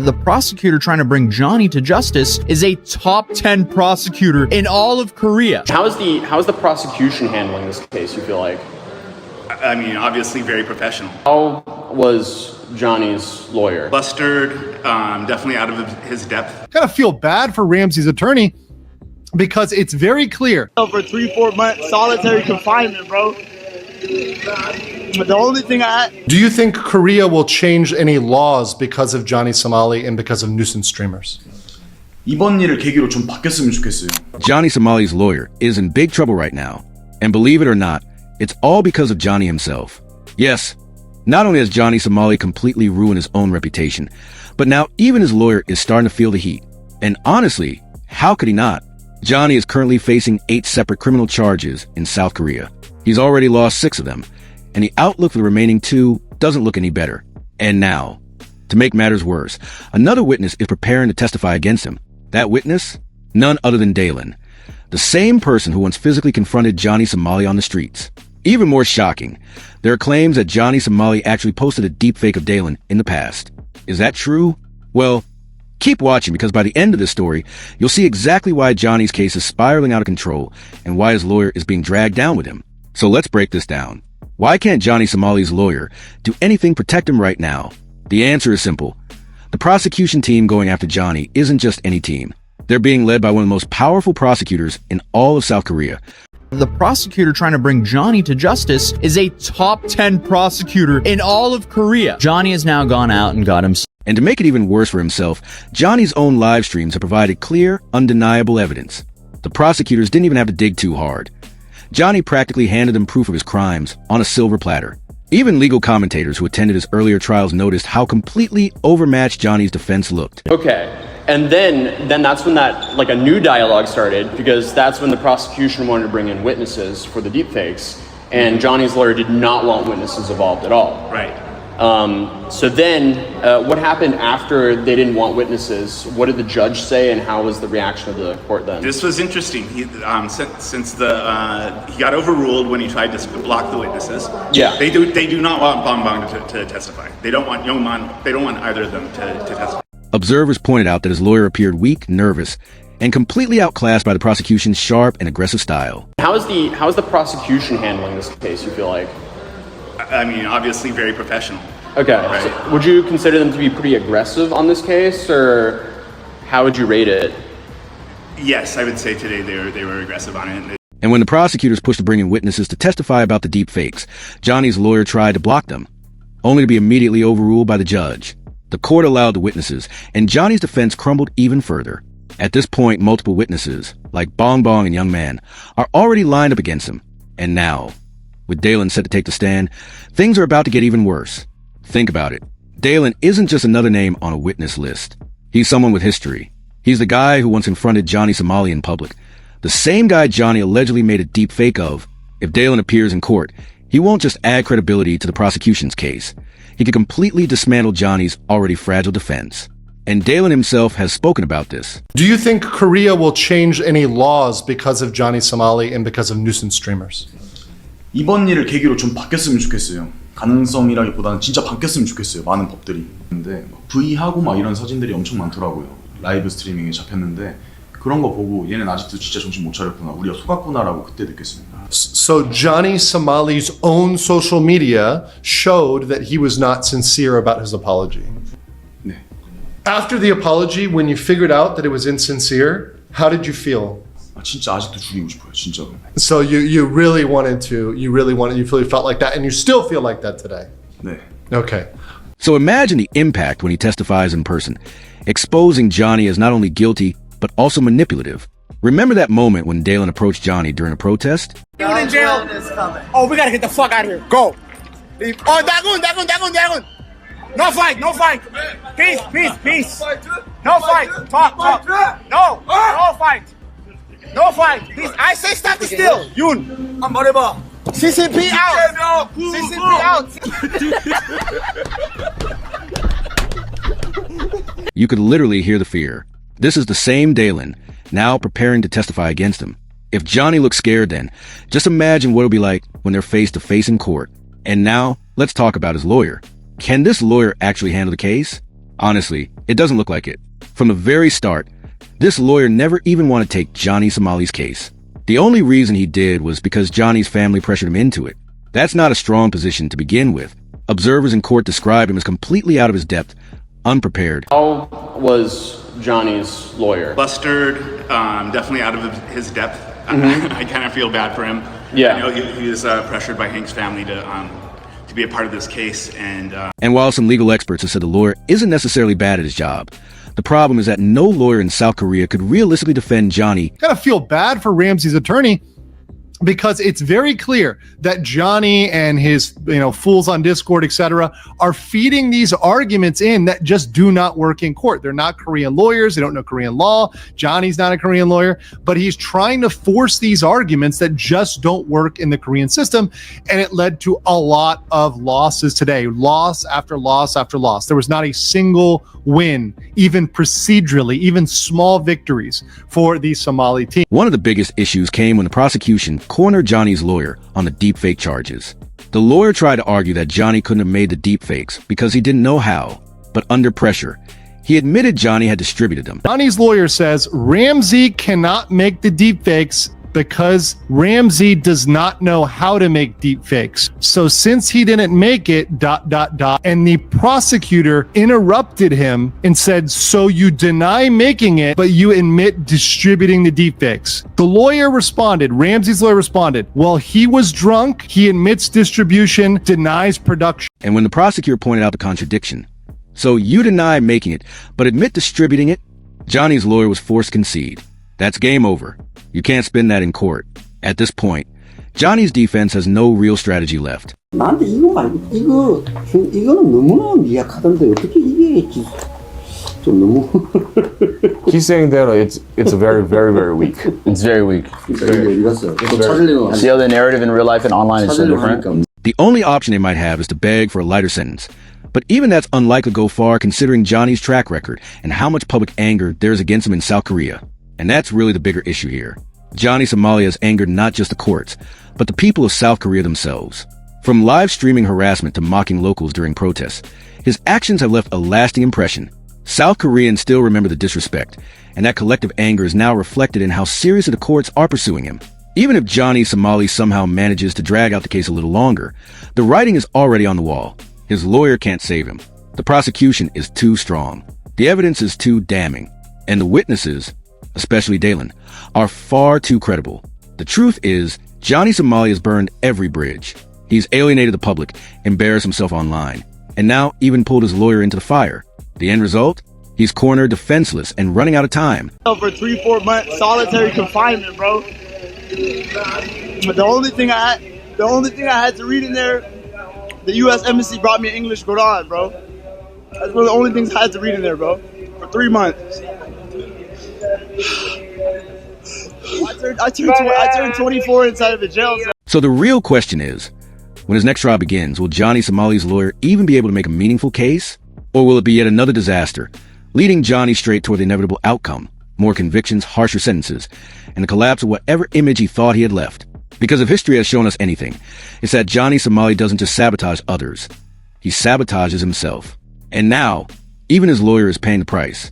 The prosecutor trying to bring Johnny to justice is a top 10 prosecutor in all of Korea. How is the prosecution handling this case, you feel like? I mean, obviously very professional. How was Johnny's lawyer? Flustered, definitely out of his depth. Kind of feel bad for Ramsey's attorney because it's very clear. For 3-4 months solitary confinement, bro. The only thing Do you think Korea will change any laws because of Johnny Somali and because of nuisance streamers? 이번 일을 계기로 좀 바뀌었으면 좋겠어요. Johnny Somali's lawyer is in big trouble right now. And believe it or not, it's all because of Johnny himself. Yes, not only has Johnny Somali completely ruined his own reputation, but now even his lawyer is starting to feel the heat. And honestly, how could he not? Johnny is currently facing 8 separate criminal charges in South Korea. He's already lost 6 of them, and the outlook for the remaining 2 doesn't look any better. And now, to make matters worse, another witness is preparing to testify against him. That witness? None other than Dalen, the same person who once physically confronted Johnny Somali on the streets. Even more shocking, there are claims that Johnny Somali actually posted a deepfake of Dalen in the past. Is that true? Well, keep watching, because by the end of this story, you'll see exactly why Johnny's case is spiraling out of control and why his lawyer is being dragged down with him. So let's break this down. Why can't Johnny Somali's lawyer do anything to protect him right now? The answer is simple. The prosecution team going after Johnny isn't just any team. They're being led by one of the most powerful prosecutors in all of South Korea. The prosecutor trying to bring Johnny to justice is a top 10 prosecutor in all of Korea. Johnny has now gone out and got himself. And to make it even worse for himself, Johnny's own live streams have provided clear, undeniable evidence. The prosecutors didn't even have to dig too hard. Johnny practically handed them proof of his crimes on a silver platter. Even legal commentators who attended his earlier trials noticed how completely overmatched Johnny's defense looked. Okay, and then that's when a new dialogue started, because that's when the prosecution wanted to bring in witnesses for the deepfakes, and Johnny's lawyer did not want witnesses involved at all. Right. So then, what happened after they didn't want witnesses? What did the judge say, and how was the reaction of the court then? This was interesting. He, since he got overruled when he tried to block the witnesses. Yeah. They do not want Bongbong to testify. They don't want Yongman. They don't want either of them to testify. Observers pointed out that his lawyer appeared weak, nervous, and completely outclassed by the prosecution's sharp and aggressive style. How is the prosecution handling this case, you feel like? I mean, obviously very professional. Okay. Right. So would you consider them to be pretty aggressive on this case, or how would you rate it? Yes, I would say today they were aggressive on it. And when the prosecutors pushed to bring in witnesses to testify about the deep fakes, Johnny's lawyer tried to block them, only to be immediately overruled by the judge. The court allowed the witnesses, and Johnny's defense crumbled even further. At this point, multiple witnesses, like Bongbong and Young Man, are already lined up against him. And now, with Dalen set to take the stand, things are about to get even worse. Think about it. Dalen isn't just another name on a witness list. He's someone with history. He's the guy who once confronted Johnny Somali in public. The same guy Johnny allegedly made a deep fake of. If Dalen appears in court, he won't just add credibility to the prosecution's case. He could completely dismantle Johnny's already fragile defense. And Dalen himself has spoken about this. Do you think Korea will change any laws because of Johnny Somali and because of nuisance streamers? 이번 일을 계기로 좀 바뀌었으면 좋겠어요. 가능성이라기보다는 진짜 바뀌었으면 좋겠어요. 많은 법들이. 근데 V하고 막 이런 사진들이 엄청 많더라고요. 라이브 스트리밍에 잡혔는데 그런 거 보고 얘는 아직도 진짜 정신 못 차렸구나. 우리가 속았구나라고 그때 느꼈습니다. So Johnny Somali's own social media showed that he was not sincere about his apology. 네. After the apology, when you figured out that it was insincere, how did you feel? 진짜 아직도 죽이고 싶어요. 진짜로. So you really felt like that, and you still feel like that today. 네. Okay. So imagine the impact when he testifies in person, exposing Johnny as not only guilty, but also manipulative. Remember that moment when Dalen approached Johnny during a protest? Anyone in jail? Oh, we gotta get the fuck out of here. Go. Oh, Dagun. No fight. Peace. No fight. Talk. No fight. No fight. Please, I say stop the steal. Yoon. I'm 말해봐. CCP out. CCP out. You could literally hear the fear. This is the same Dalen, now preparing to testify against him. If Johnny looks scared then, just imagine what it'll be like when they're face to face in court. And now, let's talk about his lawyer. Can this lawyer actually handle the case? Honestly, it doesn't look like it. From the very start, this lawyer never even wanted to take Johnny Somali's case. The only reason he did was because Johnny's family pressured him into it. That's not a strong position to begin with. Observers in court described him as completely out of his depth, unprepared. How was Johnny's lawyer? Flustered, definitely out of his depth. I kind of feel bad for him. Yeah. I know he was pressured by Hank's family to be a part of this case, and while some legal experts have said the lawyer isn't necessarily bad at his job, the problem is that no lawyer in South Korea could realistically defend Johnny. Kind of feel bad for Ramsey's attorney because it's very clear that Johnny and his, fools on Discord, etc., are feeding these arguments in that just do not work in court. They're not Korean lawyers. They don't know Korean law. Johnny's not a Korean lawyer, but he's trying to force these arguments that just don't work in the Korean system. And it led to a lot of losses today, loss after loss after loss. There was not a single win, even procedurally, even small victories for the Somali team. One of the biggest issues came when the prosecution cornered Johnny's lawyer on the deepfake charges. The lawyer tried to argue that Johnny couldn't have made the deepfakes because he didn't know how, but under pressure, he admitted Johnny had distributed them. Johnny's lawyer says Ramsey cannot make the deepfakes because Ramsey does not know how to make deepfakes. So since he didn't make it, and the prosecutor interrupted him and said, so you deny making it, but you admit distributing the deepfakes. The lawyer responded, Ramsey's lawyer responded, well, he was drunk, he admits distribution, denies production. And when the prosecutor pointed out the contradiction, so you deny making it, but admit distributing it, Johnny's lawyer was forced to concede. That's game over. You can't spin that in court. At this point, Johnny's defense has no real strategy left. 나한테 이거 말고 이거는 너무나 미약하던데 어떻게 이게 좀 너무. He's saying that it's very, very, very weak. It's very weak. See how the narrative in real life and online is so different? The only option they might have is to beg for a lighter sentence. But even that's unlikely to go far considering Johnny's track record and how much public anger there's against him in South Korea. And that's really the bigger issue here. Johnny Somali has angered not just the courts, but the people of South Korea themselves. From live streaming harassment to mocking locals during protests, his actions have left a lasting impression. South Koreans still remember the disrespect, and that collective anger is now reflected in how seriously the courts are pursuing him. Even if Johnny Somali somehow manages to drag out the case a little longer, the writing is already on the wall. His lawyer can't save him. The prosecution is too strong. The evidence is too damning. And the witnesses, especially Dalen, are far too credible. The truth is, Johnny Somali has burned every bridge. He's alienated the public, embarrassed himself online, and now even pulled his lawyer into the fire. The end result? He's cornered, defenseless, and running out of time. For 3-4 months solitary confinement, bro. The only thing I had to read in there, the U.S. Embassy brought me an English Quran, bro. That's one of the only things I had to read in there, bro. For 3 months. I turned 24 inside of a jail cell. So the real question is, when his next trial begins, will Johnny Somali's lawyer even be able to make a meaningful case? Or will it be yet another disaster, leading Johnny straight toward the inevitable outcome, more convictions, harsher sentences, and the collapse of whatever image he thought he had left? Because if history has shown us anything, it's that Johnny Somali doesn't just sabotage others, he sabotages himself. And now, even his lawyer is paying the price.